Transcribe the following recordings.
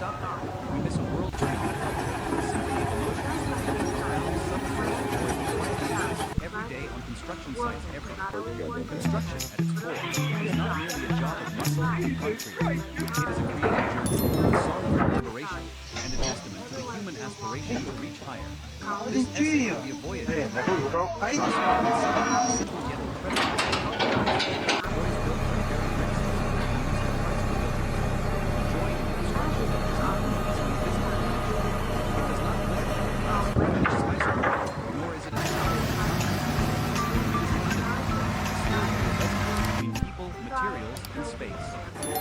stop them. We miss a world free of conflict, simply of emotions. Every day on construction sites everywhere. Construction, at its core, is not merely a job of muscle and concrete. It is a creative journey, a song of collaboration, and a testament to the human aspiration to reach higher. This essay will be a voyage of simple yet incredible. Joy is built from very bricks and using parts of the building. Joy in construction is not easily visible. It does not glitter like a skyscraper, nor is it a between people, materials, and space.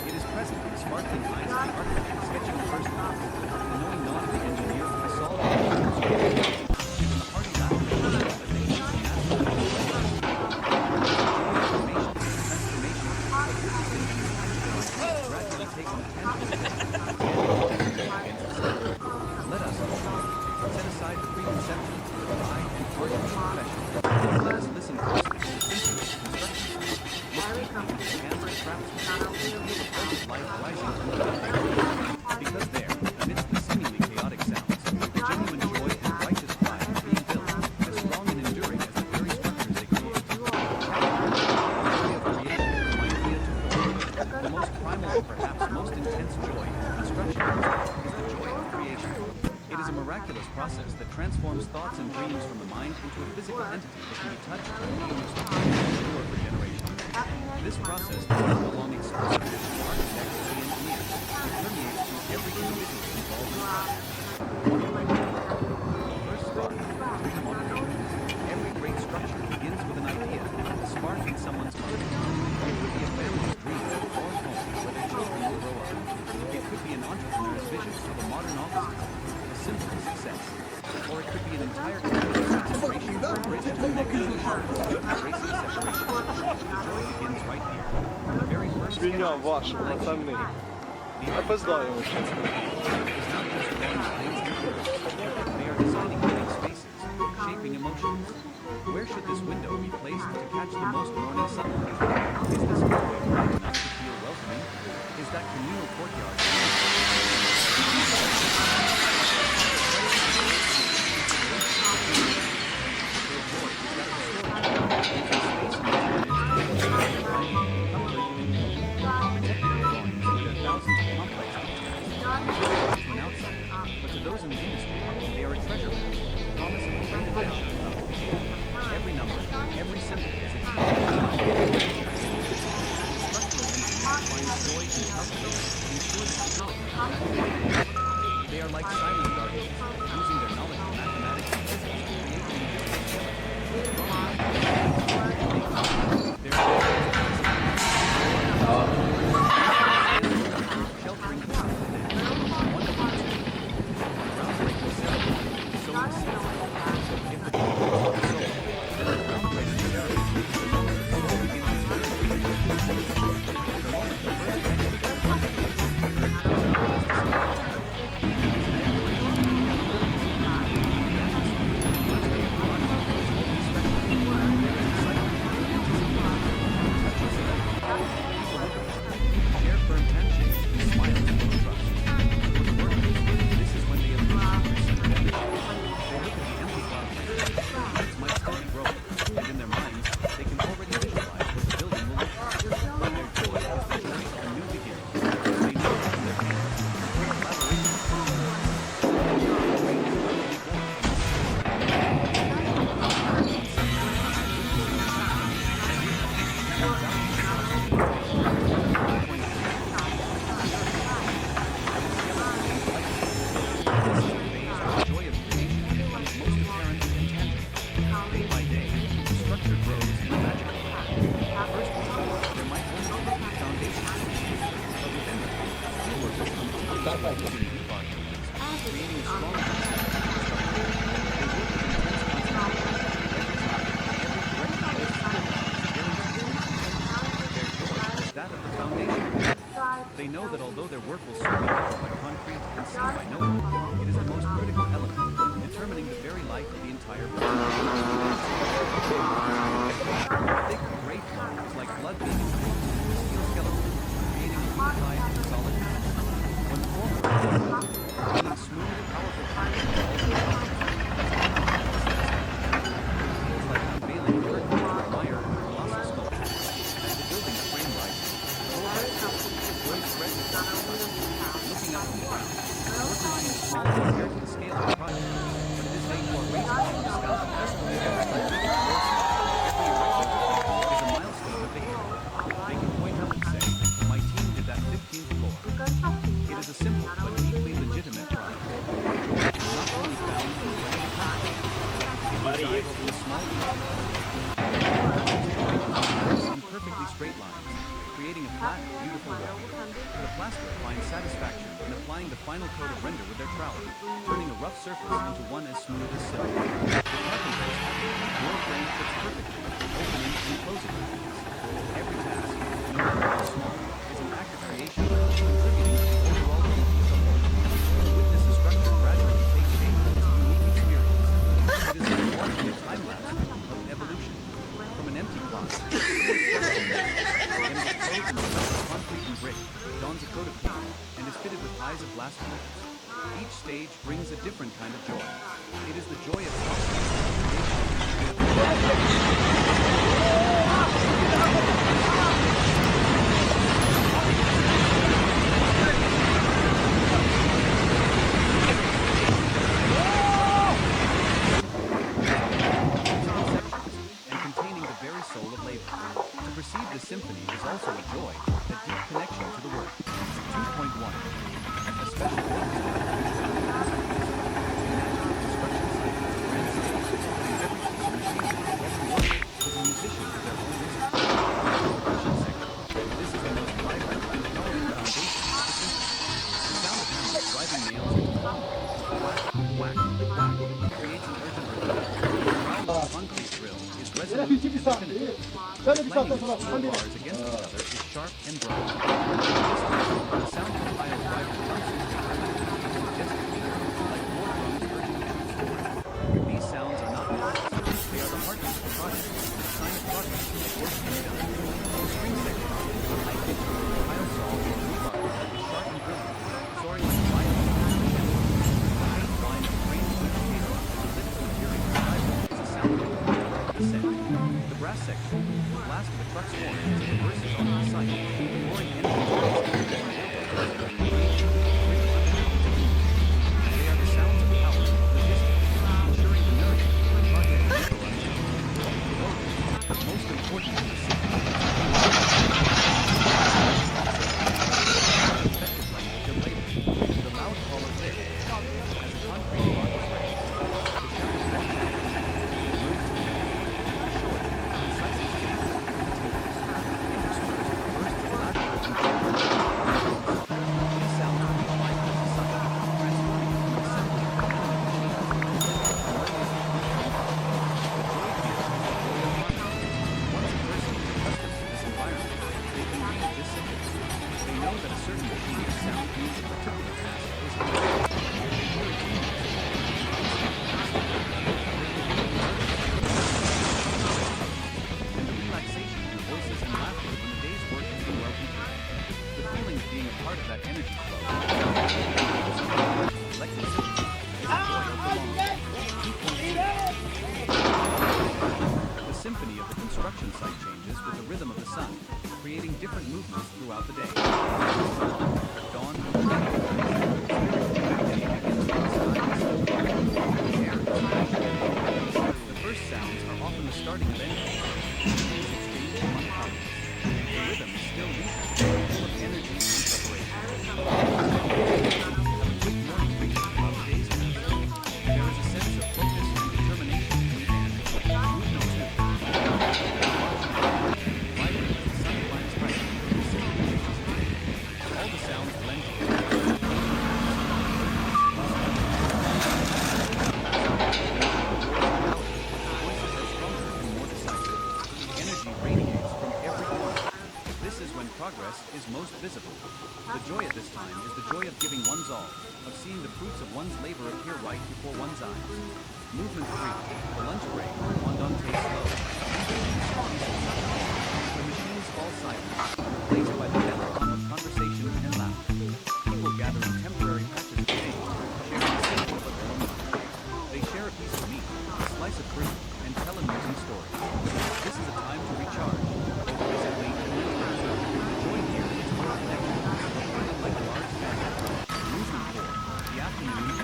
It is present in the sparkling eyes of the architect sketching the first house, the knowing nod of the engineer who solved the problem, and in the hearty laughter of the as they easily ask the transformation of this is gradually taking a tangible Let us, set aside the preconceptions, pride, and art of the profession. Let us listen closely to the symphony of construction. Because there, amidst the seemingly chaotic sounds, the genuine joy and righteous pride of being built, as strong and enduring as the very structures they create. The joy of creation from idea to fruition. The most primal and perhaps most intense joy in the construction industry is the joy of creation. It is a miraculous process that transforms thoughts and dreams from the mind into a physical entity that can be touched, used, and endured for generations. This process does not belong exclusively to the architect or the engineer. It permeates through every individual involved in the process. First start, dream motivation. Every great structure begins with an idea, a spark in someone's mind. It could be a family's dream or home where their children will grow up. It could be an entrepreneur's vision of a modern office building, a simple success. Or it could be an entire community transformation for a bridge to connect two hearts, embracing separation. The joy begins right here. The very first Звіня ваша, пацани. Опоздаємо. is not just drawing planes and curves. They are designing living spaces, shaping emotions. Where should this window be placed to catch the most morning sunlight? Is this hallway bright enough to feel welcoming? Is that communal courtyard? But to those in the industry, they are a treasure map, promising a great adventure about the beginning. Every number, every symbol is a They are like silent guardians, using their knowledge of mathematics and physics to create an sheltering the They know that although their work will soon be covered by concrete and seen by no one, it is the most critical element, determining the very life of the entire project. Thick, gray flow is like blood being introduced into a steel skeleton, creating a unified, solid mass. When formed, small compared to the scale of the project, but it is made for raising from the sky. Every erection is a milestone of victory. They can point up and say, "My team did that 15th floor." It is a simple but deeply legitimate pride. Joy is not only found in the grand accomplishment, it resides in the small details. In perfectly straight lines, creating a flat, beautiful wall. The plasterer finds satisfaction in applying the final coat of render with their trowel, turning a rough surface into one as smooth as silk. The carpenter's happy, your frame fits perfectly, opening and closing with ease. Every task, no matter how small, is an act of creation, contributing to the overall beauty of the whole. To witness a structure gradually take shape is a unique experience. It is like watching a time-lapse of evolution. From an empty plot, then is clothed in special concrete and brick, dons a coat of paint, and is fitted with eyes of glass windows. Each stage brings a different kind of joy. It is the joy of and containing the very soul of labor. To perceive the symphony is also a joy, a deep connection to the work. 2.1. A special bonus is a musician to their own instrument. Percussion section. This is the most vibrant and powerful foundation of the symphony. The sound of hammers driving nails into stone. Whack, whack, whack. Creates an urgent rhythm. The ground of the concrete drill is resonant and definitive. The clanging of steel bars against each other is sharp and bright. In the distance, the sound of Ohio driver's drum set is a majestic beat, like war drums urging action. These sounds are not noise. They are the heartbeat of the project, a sign of progress, work to be done. The string section, a high-pitched Ohio saw or rebar is sharp and brilliant, soaring like a violin. The paint line of crane fabricator to lift material is a sound of the set. The brass section, the blast of the truck's horn as it reverses onto the site, the roaring engine they are the sounds of power, logistics, ensuring the nourishment of the project but most important in the city. Effective language of labor. The loud call of labor. As a concrete block is raised, the shepherd's walks out. It moves to the short, concise exchange of interspersed bursts of laughter and cheering. These sounds are refined as the sun, transforming from an assembly of once a person is accustomed to this environment, they can read this signal. They know that a certain machine's sound means a particular task is complete. They hear its meaning. And the relaxation in the voices and laughter when the day's work has been well completed. The feeling of being a part of that energy flow. Collective sympathy is the joy of belonging. The symphony of the construction site changes with the rhythm of the sun, creating different movements throughout the day. Dawn, the first sounds are often the starting of anything. Music exchange among colleagues. The rhythm is still music, full of energy and preparation. Have a quick morning greeting about the day's task. There is a sense of focus and determination in the end. Movement 2. Vibrant as the sun climbs right, the city reaches its peak. All the sounds blend together. Voices are stronger and more decisive. Energy radiates from every corner. This is when progress is most visible. The joy at this time is the joy of giving one's all, of seeing the fruits of one's labor appear right before one's eyes. Movement 3. The lunch break, andante slow. The machines fall silent, replaced by the gentle hum of conversation and laughter. People gather in temporary patches of change, sharing a simple but warm lunch. They share a piece of meat, a slice of fruit, and tell amusing stories. This is a time to recharge, both physically and mentally. The joy here is more connection, a feeling like a large family. Movement 4. The afternoon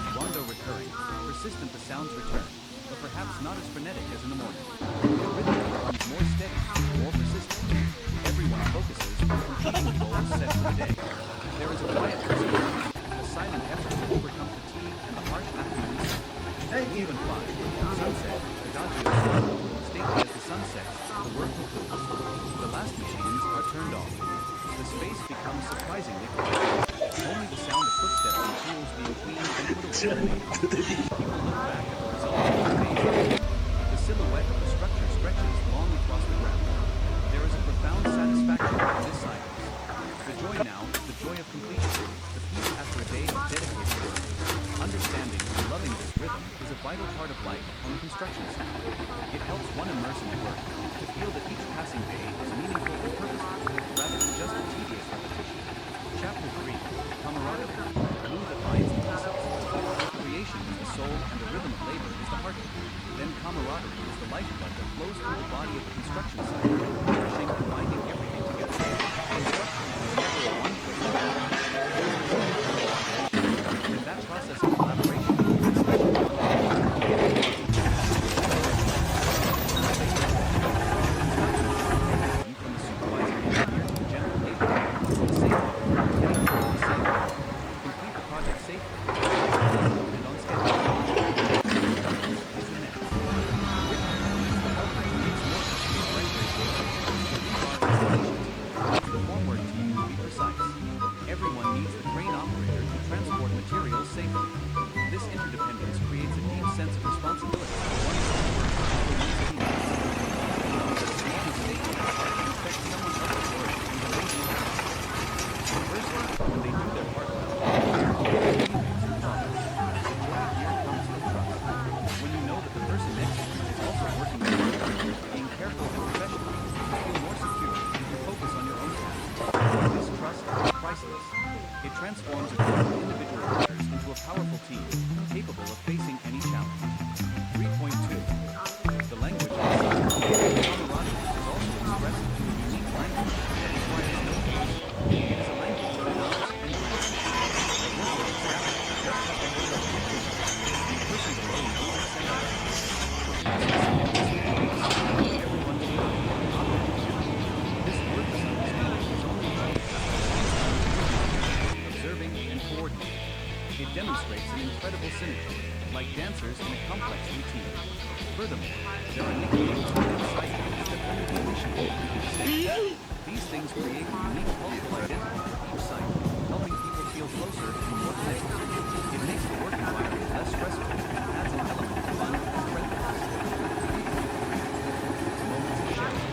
知らない人でいい He will look back at the result of his days. The silhouette of the structure stretches long across the ground. There is a profound satisfaction in this silence. The joy now is the joy of completion, the peace after a day of dedicated work. Understanding and loving this rhythm is a vital part of life on the construction site. It helps one immerse in work to feel that each passing day is meaningful and purposeful, rather than just a tedious repetition. Chapter 3, Camaraderie, Glue that binds the pieces. If creation is the soul and the rhythm of labor is the heartbeat, then camaraderie is the lifeblood that flows through the body of the construction site, nourishing and binding everything together. Construction is never a one-person effort. In that process of collaboration, especially from the supervising engineer to the general laborer, from the same worker, getting work the same way, to complete the project safely, and on schedule. Is immense. The helper makes more complete rendering. The rebar installation team needs the formwork team to be precise. Everyone needs the crane operator to transport materials safely. This interdependence creates a deep sense of responsibility for one's own work and for one's teammates. A small mistake on their part can affect someone else's work in the way they act. Conversely, when they do their part well, they are called their teammates and colleagues. The joy here comes from trust. When you know that the person next to you is also working hard, being careful and professional, you feel more secure and can focus on your own task. This trust is priceless. It transforms a group of individual workers into a powerful team, capable of facing any challenge. 3.2. The language of the sun. Camaraderie is also expressed through a unique language that requires no words. It is a language of nods and gestures. The worker establishes just how the whole organization. The person below knows the same. Everyone feels this wordless understanding is only observing and coordinating. It demonstrates an incredible synergy, like dancers in a complex routine. Furthermore, there are nicknames within site that render the initiative distinct. These things create a unique cultural identity for each site, helping people feel closer and more connected. It makes the work environment less stressful and adds an element of fun and friendliness. Moments of sharing.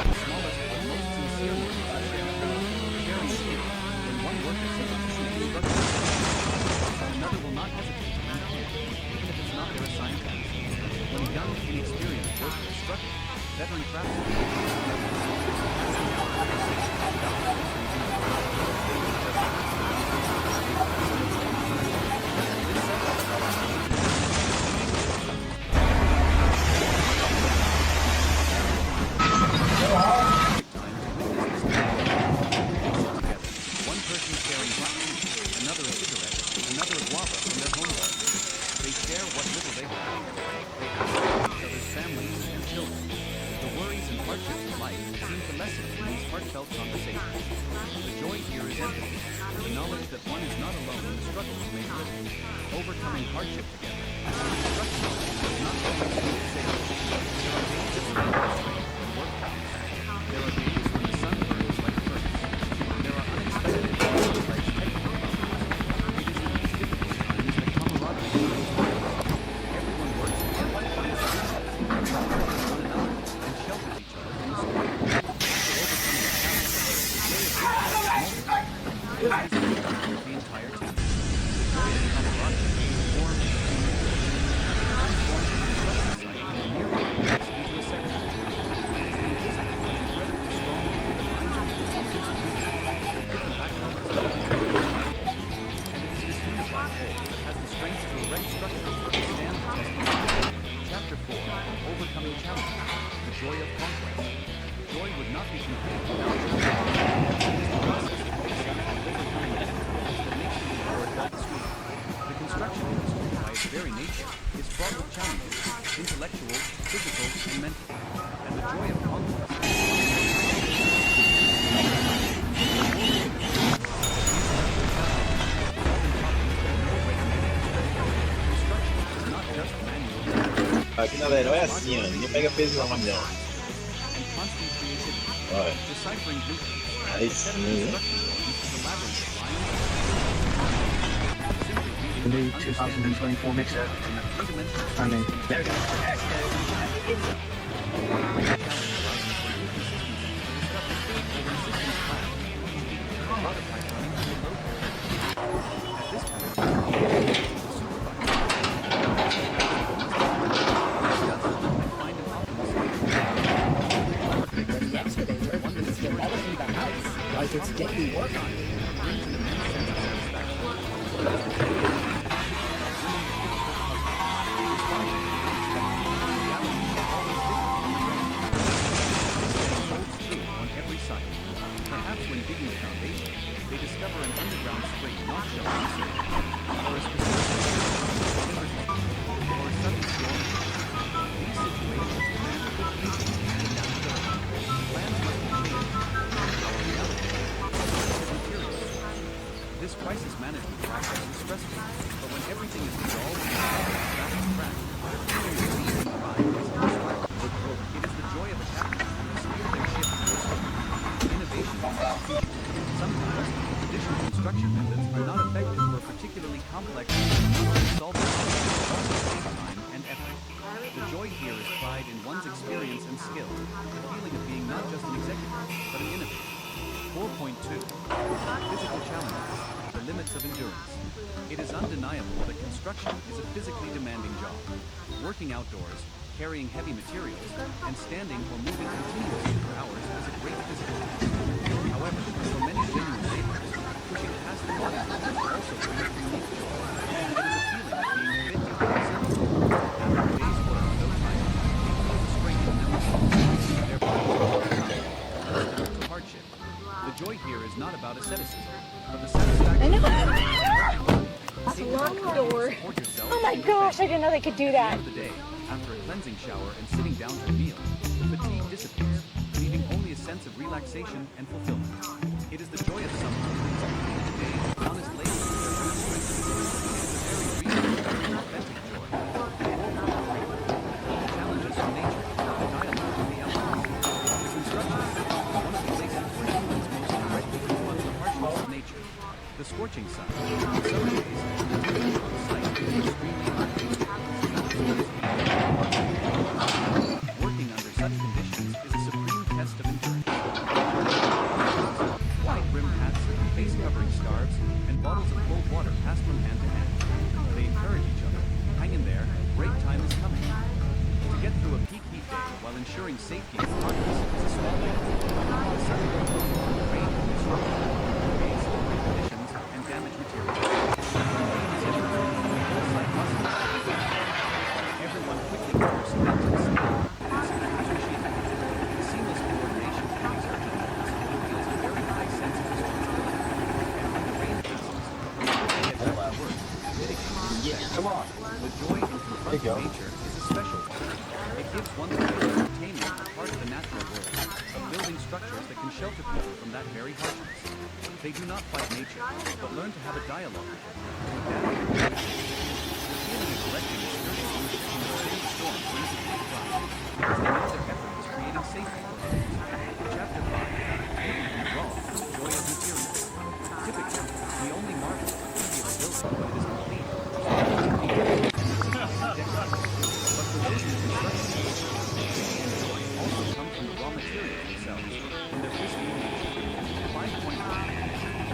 The smallest but most sincere moments are shared. Sharing is when one worker says a team instruction, another will not hesitate to lend a hand, even if it's not their assigned task. When a young, inexperienced worker is struggling, veteran one person sharing hot tea, another a cigarette, another a guava from their home garden. They share what little they have. They ask about each other's families and children. The worries and hardships of life seem to lessen in these heartfelt conversations. The joy here is empathy, the knowledge that one is not alone in the struggle to make a living. Overcoming hardship together. Construction does not always feel safe. There are days of strain when work counts. There are days when the sun burns like a furnace. There are unexpected life's technical problems. It is in these difficult times that camaraderie shines brightest. Everyone works together to find solutions, encourages one another, and shelters each other from the storm. After overcoming a challenge, the joy of victory is multiplied. It is visible throughout the entire team. The joy of camaraderie is warm and familiar. It transforms the construction site from a mere workplace into a second home. It is the invisible but incredibly strong glue that binds the pieces of different backgrounds. And it is this unified whole that has the strength to erect structures that withstand the test of time. Chapter 4, Overcoming Challenges, the Joy of Conquest. Joy would not be complete without challenge. It is the process of facing and overcoming difficulties that makes the reward all the sweeter. The construction industry, by its very nature, is fraught with challenges, intellectual, physical, and mental. And the joy of conquest Aqui na Leroy é assim, ó. Ninguém pega peso não, mas não. and constant creativity. Olha, Deciphering blueprints. aí Set of sim. construction drawings to the labyrinth of lines. Simply the 2024 mixer. I mean, there we go. Like it's daily work on it. On every site. Perhaps when digging the foundation, they discover an underground spring not shown on the surface, or a specific or a sudden storm. These situations demand quick thinking and adaptability. Plans must be changed. Our reality is materials. This crisis management process is stressful, but when everything is resolved and back on track, the feeling of peace and pride is indescribable. It is the joy of a captain who has steered their ship towards innovation and execution. Sometimes, traditional construction methods are not effective for a particularly complex solving problem, also save time and effort. The joy here is pride in one's experience and skill, the feeling of being not just an executive, but an innovator. 4.2. Physical challenges, the limits of endurance. It is undeniable that construction is a physically demanding job. Working outdoors, carrying heavy materials, and standing or moving continuously for hours is a great physical task. However, for many genuine laborers, pushing past the limit also brings unique joy. It is a feeling of being fit and resilient. After a day's work so tired, they feel the strength in their muscles. Their bodies are accustomed to hardship. The joy here is not about asceticism, but the satisfaction That's a locked door. Oh my gosh, I didn't know they could do that. At the end of the day, after a cleansing shower and sitting down to a meal, fatigue dissipates, leaving only a sense of relaxation and fulfillment. It is the joy of someone who has completed a day of honest labor with their own strength. It is the very reason for an authentic joy. Challenges from nature, dialogue with the elements. The construction site is one of the places where humans most directly confront the harshness of nature. The scorching sun, in some ways, on site is extremely hot. Working under such conditions is a supreme test of endurance. Wide-brimmed hats, face-covering scarves, and bottles of cold water passed from hand to hand. They encourage each other. Hang in there, break time is coming. To get through a peak heat day while ensuring safety and progress is a small thing. The sun will rain, disruption, delays, conditions, and damaged materials. Everyone quickly gathers cement and steel. The seamless coordination and exertion reveals a very high sense of responsibility. And when the rain ceases, they get back to work, mitigating the effects. Come on. The joy in confronting nature is a special one. It gives one the feeling of attainment a part of the natural world, of building structures that can shelter people from that very harshness. They do not fight nature, but learn to have a dialogue with it, to adapt to it. The feeling of erecting a sturdy solution in the same storm brings a deep pride, because they know their effort is creating safety for others. Chapter 5. Raw, the joy of materials. Typically, we only marvel at the beauty of a building when it is complete. But for those in construction, the beauty and joy also come from the raw materials themselves, from their physical nature. 5.1.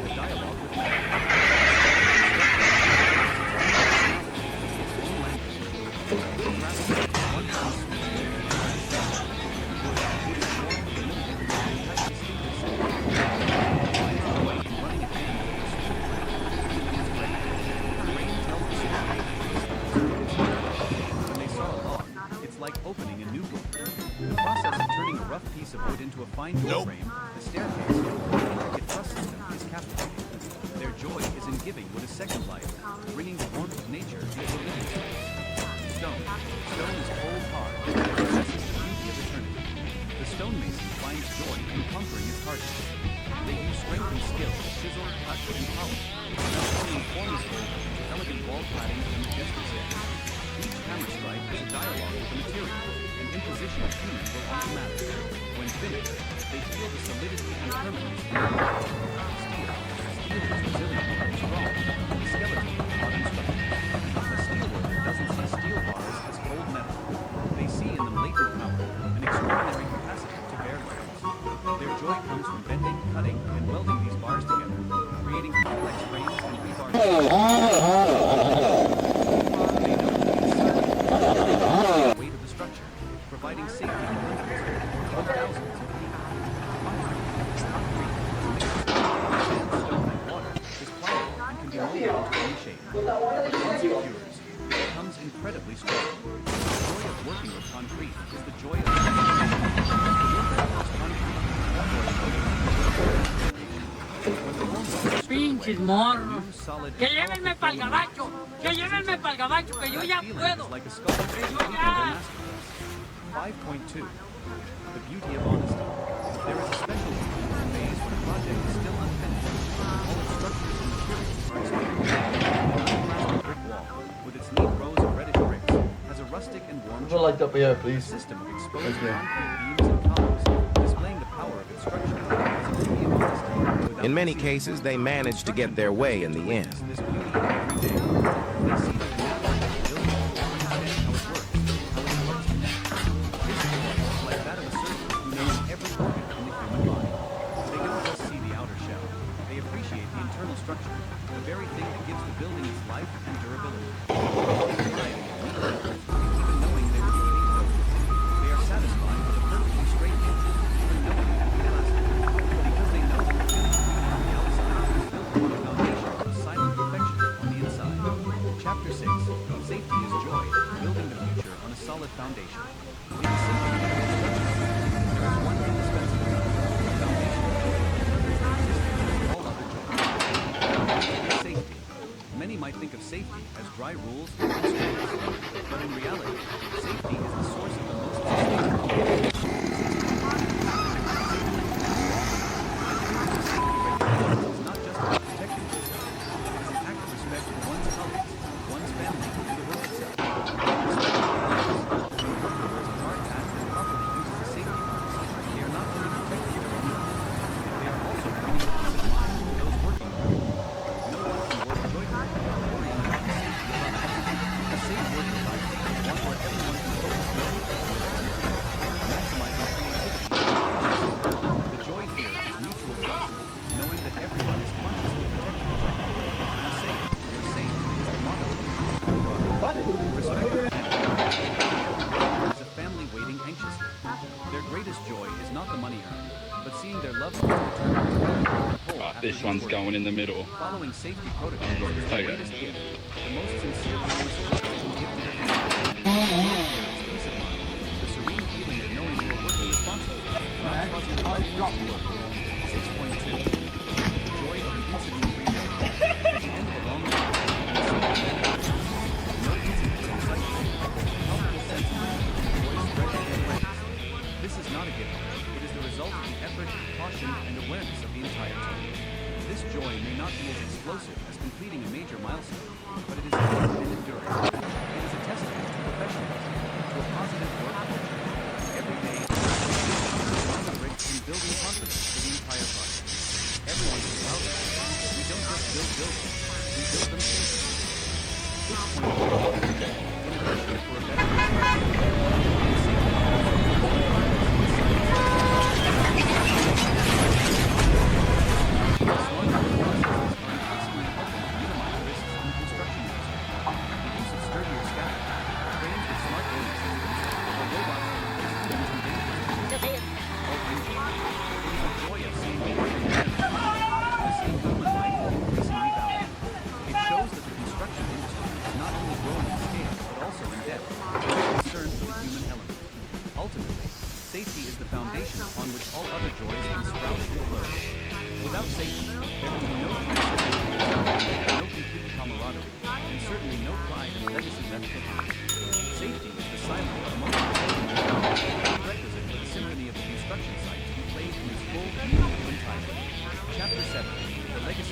The dialogue with like opening a new book. The process of turning a rough piece of wood into a fine door frame, the staircase, or the intricate truss system is captivating. Their joy is in giving wood a second life, bringing the warmth of nature into a living space. Stone. Stone is cold hard, and possesses the beauty of eternity. The stonemason finds joy in conquering its hardness. They use strength and skill to chisel, cut, and polish, not only in form is built into elegant wall cladding and majestic stairs. Each hammer strike is a dialogue with the material, and imposition of humans will automatic. When finished, they feel the solidity and permanence of the steel. Steel is resilient and strong, the skeleton of modern structures. weight of the structure, providing safety to hundreds or thousands of people. Sandstone and water is pliable and can be molded into any shape. But once it cures, it becomes incredibly strong. The joy of working with concrete is the joy of Pinches morros. solid Que llévenme para el gabacho. Que llévenme para el gabacho, que yo ya puedo. like a sculpture Que yo shaping their ya. masterpiece. 5.2. The beauty of honesty. There is a special phase when a project is still unfinished. All its structures and materials are exposed. The plastic brick wall, with its neat rows of reddish bricks, has a rustic and warm Put a light up here, please. system of exposed Thank you. concrete beams and columns, displaying the power of its structure as a beauty of honesty. Without In many seeing cases, they manage to get their way in the end. this beauty every day. They see the anatomy of the building, understand how it works, how it works. This is like that of a surgeon who knows every organ in the human body. They don't just see the outer shell. They appreciate the internal structure, the very thing that gives the building its life and durability. They thrive in even knowing they will be paid for it. They are satisfied with a perfectly straight edge, even knowing it will be plastic. Because they know that the finished beauty on the outside is built on a foundation of silent perfection on the inside. Chapter 6. Safety is joy, building the future on a solid foundation. In the simple structure, there is one indispensable element, the foundation of joy, that is the existence of all other joy. Safety. Many might think of safety as dry rules and instruments, but in reality, safety is the source of the most sustainable. It's not just about protecting yourself. It is an act of respect for one's colleagues, one's family, and the work itself. Respect for others. When a worker wears a hard hat and properly uses a safety harness, they are not only protecting their own lives, they are also bringing peace of mind to those working with them. No one can work joyfully without worrying about the safety of others. A safe work environment is one where everyone can focus more on maximizing creativity. The joy here is mutual trust, knowing that everyone is consciously protecting each other. Be safe, you're safe is the motto. Respect is a family waiting anxiously. Their greatest joy is not the money earned, but seeing their loved ones return home whole after This one's work. going in the middle. Following safety protocols is the Okay. greatest gift. The most sincere promise of love can give to the family. Peace of mind. The serene feeling of knowing you are working responsibly, not causing harm to work. 6.2. Joy of an incident-free day. At the end of a long day, in a safe manner. No incidents in sight. Palpable sense of joy spread in waves. This is not a gift. It is the result of the effort, caution, and awareness of the entire team. This joy may not be as explosive as completing a major milestone, but it is deep and enduring. It is a testament to professionalism, to a positive work culture. Every day, laying the bricks and building confidence for the entire project. Everyone is proud of it. We don't just build buildings, we build them safely. 6.2. Innovation for a better Ultimately, safety is the foundation upon which all other joys can sprout and flourish. Without safety, there can be no creativity, no complete camaraderie, and certainly no pride and legacy left behind. Safety is the silent